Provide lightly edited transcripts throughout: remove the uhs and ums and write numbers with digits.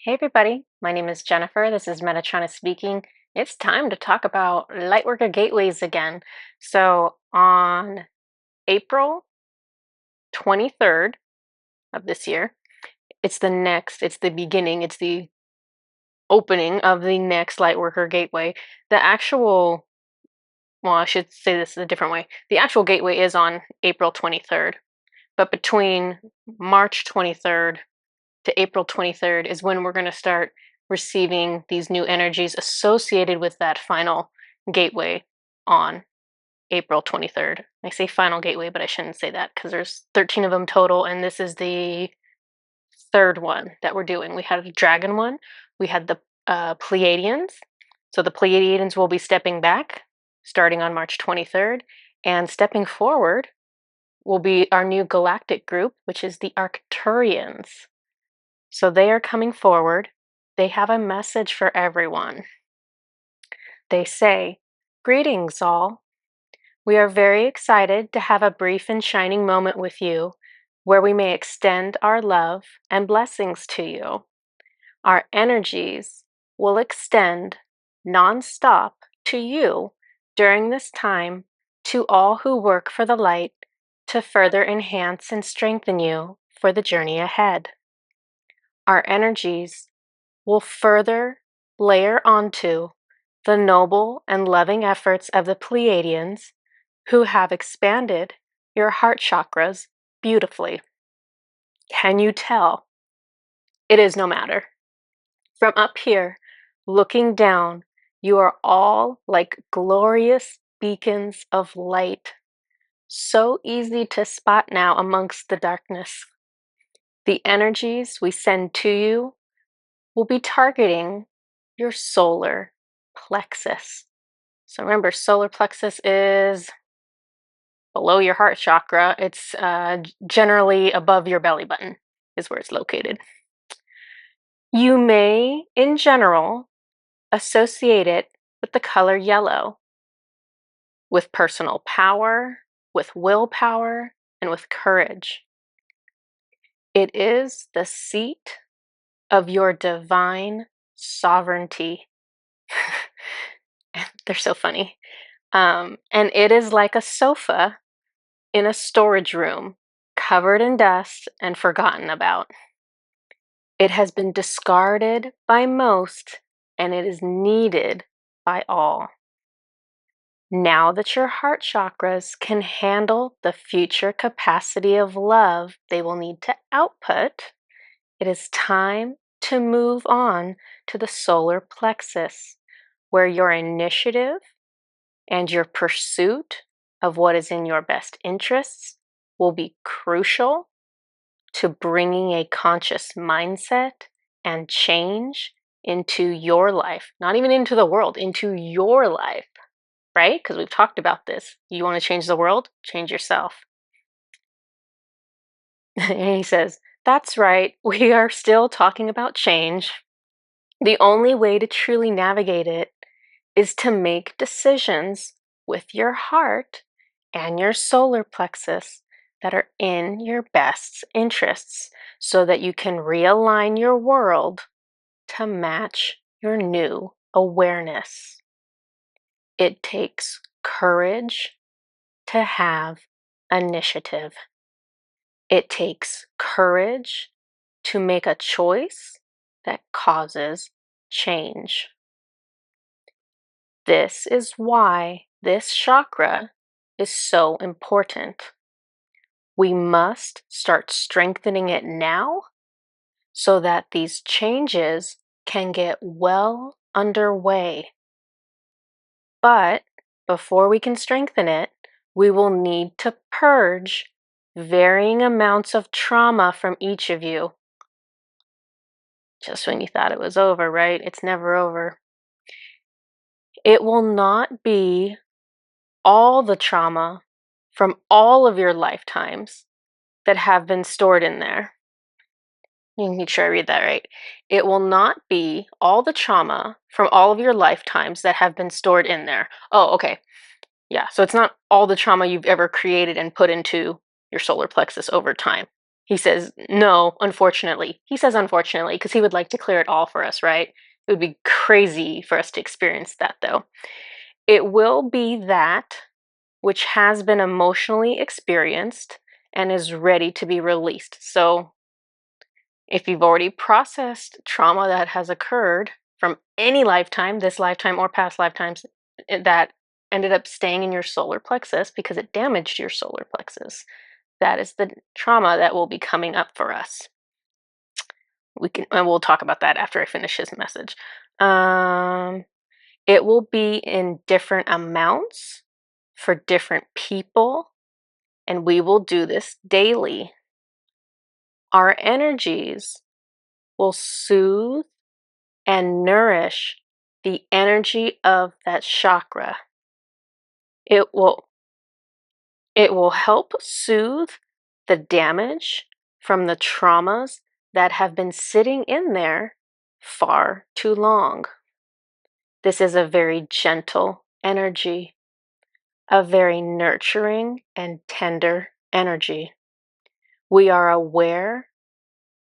Hey everybody, my name is Jennifer. This is Metatron speaking. It's time to talk about Lightworker Gateways again. So on April 23rd of this year, it's the beginning, it's the opening of the next Lightworker Gateway. I should say this a different way. The actual gateway is on April 23rd, but between March 23rd to April 23rd is when we're going to start receiving these new energies associated with that final gateway on April 23rd. I say final gateway, but I shouldn't say that because there's 13 of them total, and this is the third one that we're doing. We had a dragon one, we had the Pleiadians. So the Pleiadians will be stepping back starting on March 23rd, and stepping forward will be our new galactic group, which is the Arcturians. So they are coming forward. They have a message for everyone. They say, "Greetings, all. We are very excited to have a brief and shining moment with you where we may extend our love and blessings to you. Our energies will extend non-stop to you during this time, to all who work for the light to further enhance and strengthen you for the journey ahead. Our energies will further layer onto the noble and loving efforts of the Pleiadians, who have expanded your heart chakras beautifully. Can you tell? It is no matter. From up here, looking down, you are all like glorious beacons of light, so easy to spot now amongst the darkness. The energies we send to you will be targeting your solar plexus. So remember, solar plexus is below your heart chakra. It's generally above your belly button is where it's located. You may, in general, associate it with the color yellow, with personal power, with willpower, and with courage. It is the seat of your divine sovereignty. They're so funny. And it is like a sofa in a storage room, covered in dust and forgotten about. It has been discarded by most, and it is needed by all. Now that your heart chakras can handle the future capacity of love they will need to output, it is time to move on to the solar plexus, where your initiative and your pursuit of what is in your best interests will be crucial to bringing a conscious mindset and change into your life, not even into the world, into your life, right? Because we've talked about this. You want to change the world? Change yourself. And he says, that's right, we are still talking about change. The only way to truly navigate it is to make decisions with your heart and your solar plexus that are in your best interests, so that you can realign your world to match your new awareness. It takes courage to have initiative. It takes courage to make a choice that causes change. This is why this chakra is so important. We must start strengthening it now so that these changes can get well underway. But before we can strengthen it, we will need to purge varying amounts of trauma from each of you. Just when you thought it was over, right? It's never over. It will not be all the trauma from all of your lifetimes that have been stored in there. Make sure I read that right. It will not be all the trauma from all of your lifetimes that have been stored in there. Oh, okay. Yeah, so it's not all the trauma you've ever created and put into your solar plexus over time. He says, no, unfortunately. He says unfortunately because he would like to clear it all for us, right? It would be crazy for us to experience that, though. It will be that which has been emotionally experienced and is ready to be released. So if you've already processed trauma that has occurred from any lifetime, this lifetime or past lifetimes, that ended up staying in your solar plexus because it damaged your solar plexus, that is the trauma that will be coming up for us. And we'll talk about that after I finish his message. It will be in different amounts for different people, and we will do this daily. Our energies will soothe and nourish the energy of that chakra. It will help soothe the damage from the traumas that have been sitting in there far too long. This is a very gentle energy, a very nurturing and tender energy. We are aware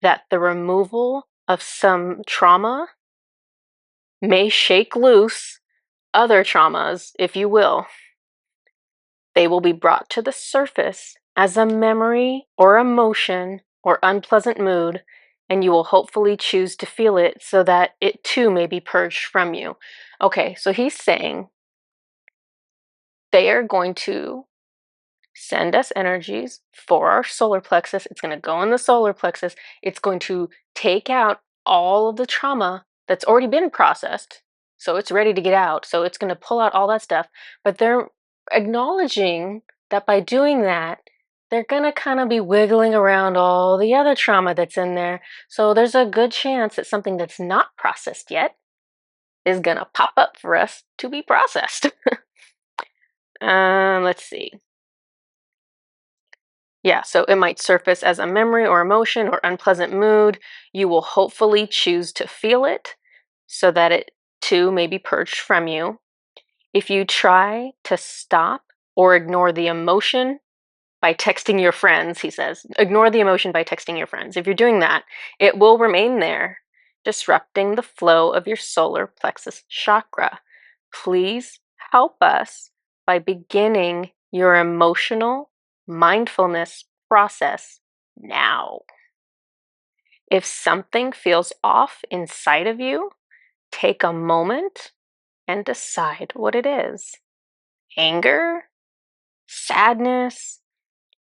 that the removal of some trauma may shake loose other traumas, if you will. They will be brought to the surface as a memory or emotion or unpleasant mood, and you will hopefully choose to feel it so that it too may be purged from you. Okay, so he's saying they are going to send us energies for our solar plexus. It's going to go in the solar plexus. It's going to take out all of the trauma that's already been processed. So it's ready to get out. So it's going to pull out all that stuff. But they're acknowledging that by doing that, they're going to kind of be wiggling around all the other trauma that's in there. So there's a good chance that something that's not processed yet is going to pop up for us to be processed. Let's see. Yeah, so it might surface as a memory or emotion or unpleasant mood. You will hopefully choose to feel it so that it too may be purged from you. If you try to stop or ignore the emotion by texting your friends, he says, ignore the emotion by texting your friends. If you're doing that, it will remain there, disrupting the flow of your solar plexus chakra. Please help us by beginning your emotional mindfulness process now. If something feels off inside of you, take a moment and decide what it is. Anger? Sadness?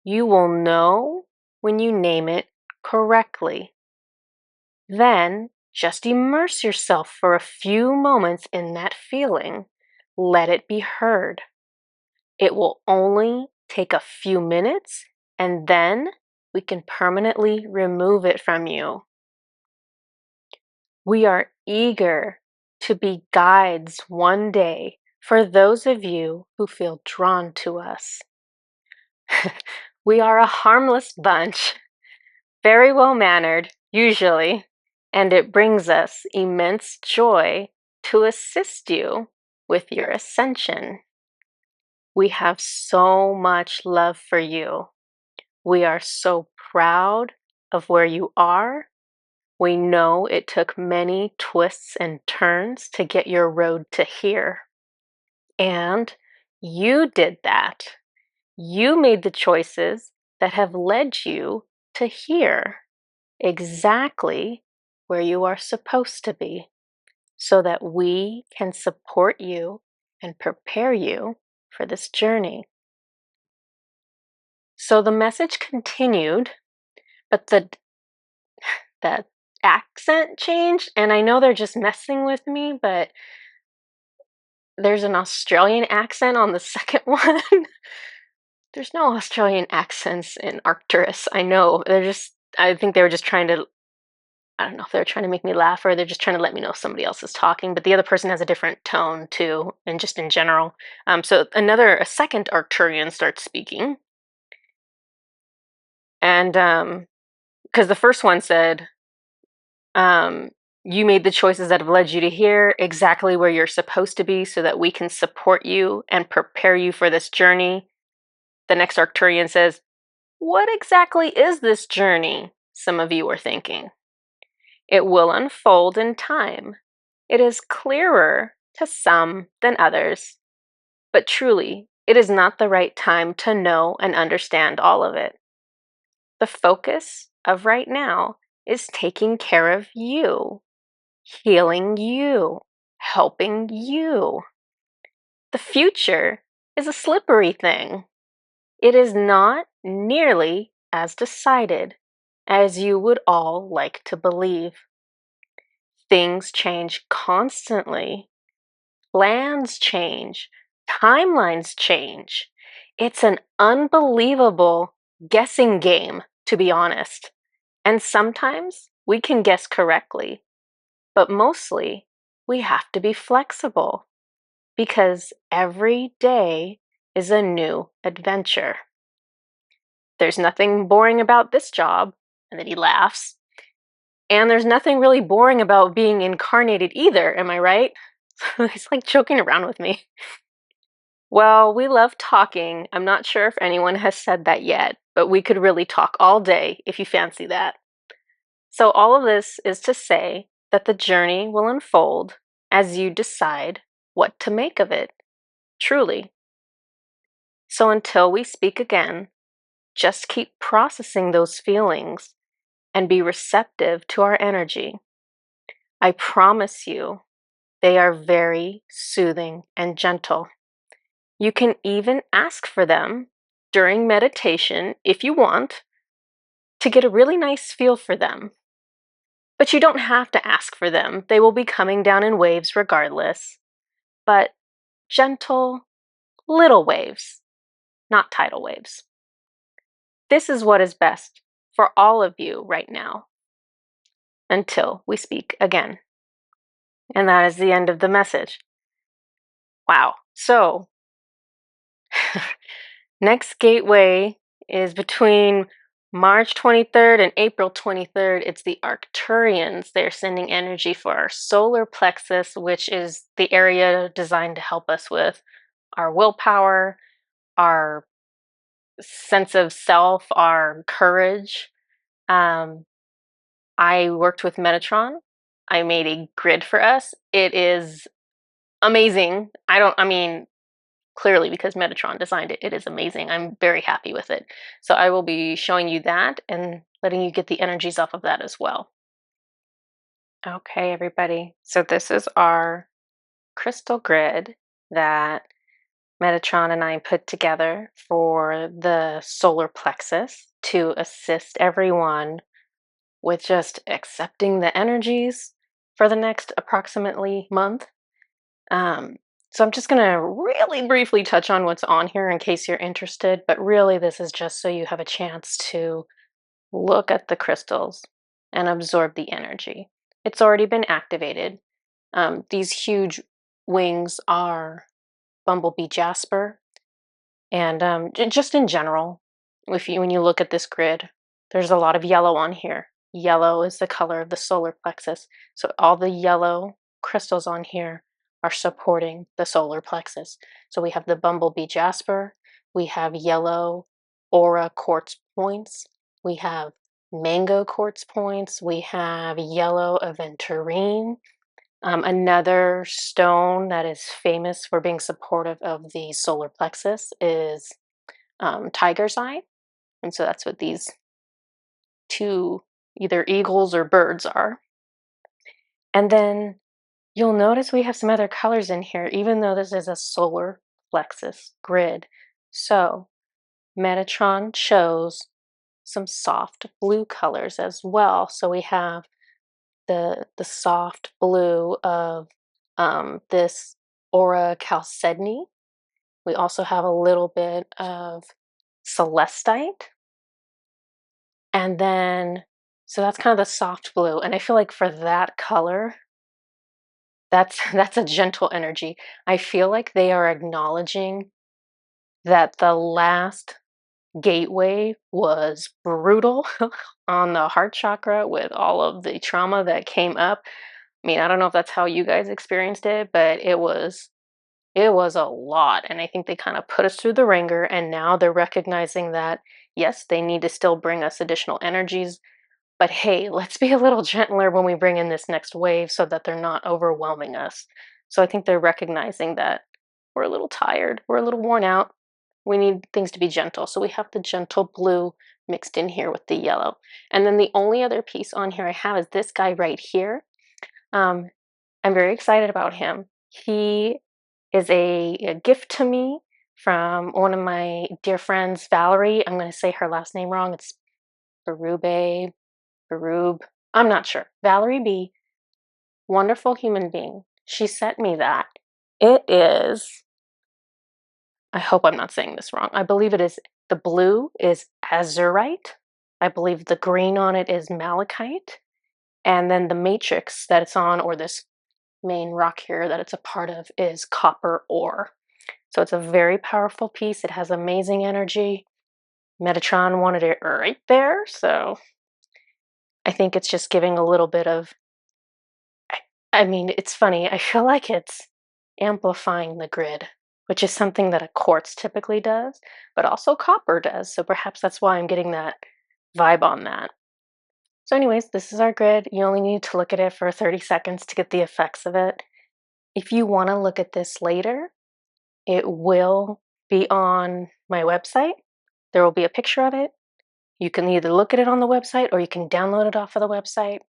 You will know when you name it correctly. Then just immerse yourself for a few moments in that feeling. Let it be heard. It will only take a few minutes, and then we can permanently remove it from you. We are eager to be guides one day for those of you who feel drawn to us. We are a harmless bunch, very well-mannered, usually, and it brings us immense joy to assist you with your ascension. We have so much love for you. We are so proud of where you are. We know it took many twists and turns to get your road to here. And you did that. You made the choices that have led you to here, exactly where you are supposed to be, so that we can support you and prepare you for this journey. So the message continued, but the accent changed, and I know they're just messing with me, but there's an Australian accent on the second one. There's no Australian accents in Arcturus. I know. I think they were just trying to, I don't know if they're trying to make me laugh or they're just trying to let me know somebody else is talking, but the other person has a different tone too, and just in general. So a second Arcturian starts speaking. And because the first one said, you made the choices that have led you to here, exactly where you're supposed to be, so that we can support you and prepare you for this journey. The next Arcturian says, What exactly is this journey? Some of you are thinking. It will unfold in time. It is clearer to some than others, but truly, it is not the right time to know and understand all of it. The focus of right now is taking care of you, healing you, helping you. The future is a slippery thing. It is not nearly as decided as you would all like to believe. Things change constantly. Plans change. Timelines change. It's an unbelievable guessing game, to be honest. And sometimes we can guess correctly, but mostly we have to be flexible because every day is a new adventure. There's nothing boring about this job. And then he laughs. And there's nothing really boring about being incarnated either, am I right? He's like joking around with me. Well, we love talking. I'm not sure if anyone has said that yet, but we could really talk all day if you fancy that. So, all of this is to say that the journey will unfold as you decide what to make of it, truly. So, until we speak again, just keep processing those feelings and be receptive to our energy. I promise you, they are very soothing and gentle. You can even ask for them during meditation if you want to get a really nice feel for them. But you don't have to ask for them. They will be coming down in waves regardless. But gentle, little waves, not tidal waves. This is what is best for all of you right now until we speak again. And that is the end of the message. Wow. So, next gateway is between March 23rd and April 23rd. It's the Arcturians. They're sending energy for our solar plexus, which is the area designed to help us with our willpower, our sense of self, our courage. I worked with Metatron. I made a grid for us. It is amazing. I mean, clearly because Metatron designed it, it is amazing. I'm very happy with it. So I will be showing you that and letting you get the energies off of that as well. Okay, everybody. So this is our crystal grid that Metatron and I put together for the solar plexus to assist everyone with just accepting the energies for the next approximately month. So I'm just going to really briefly touch on what's on here in case you're interested, but really this is just so you have a chance to look at the crystals and absorb the energy. It's already been activated. These huge wings are bumblebee jasper, and just in general, when you look at this grid, there's a lot of yellow on here. Yellow is the color of the solar plexus, so all the yellow crystals on here are supporting the solar plexus. So we have the bumblebee jasper, we have yellow aura quartz points, we have mango quartz points, we have yellow aventurine. Another stone that is famous for being supportive of the solar plexus is tiger's eye. And so that's what these two either eagles or birds are. And then you'll notice we have some other colors in here, even though this is a solar plexus grid. So Metatron chose some soft blue colors as well. So we have the soft blue of this aura chalcedony. We also have a little bit of celestite. And then, so that's kind of the soft blue. And I feel like for that color, that's a gentle energy. I feel like they are acknowledging that the last gateway was brutal on the heart chakra with all of the trauma that came up. I mean, I don't know if that's how you guys experienced it, but it was It was a lot, and I think they kind of put us through the ringer, and now they're recognizing that, yes, they need to still bring us additional energies, but hey, let's be a little gentler when we bring in this next wave so that they're not overwhelming us. So I think they're recognizing that we're a little tired, we're a little worn out. We need things to be gentle. So we have the gentle blue mixed in here with the yellow. And then the only other piece on here I have is this guy right here. Um, I'm very excited about him. He is a gift to me from one of my dear friends, Valerie. I'm going to say her last name wrong. It's Barube, Barub. I'm not sure. Valerie B. Wonderful human being. She sent me that. It is, I hope I'm not saying this wrong. I believe it is, the blue is azurite. I believe the green on it is malachite. And then the matrix that it's on, or this main rock here that it's a part of, is copper ore. So it's a very powerful piece. It has amazing energy. Metatron wanted it right there. So I think it's just giving a little bit of, I mean, it's funny. I feel like it's amplifying the grid, which is something that a quartz typically does, but also copper does. So perhaps that's why I'm getting that vibe on that. So anyways, this is our grid. You only need to look at it for 30 seconds to get the effects of it. If you want to look at this later, it will be on my website. There will be a picture of it. You can either look at it on the website or you can download it off of the website.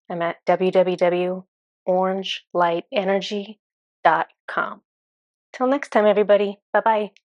I'm at www.orangelightenergy.com. Till next time, everybody. Bye-bye.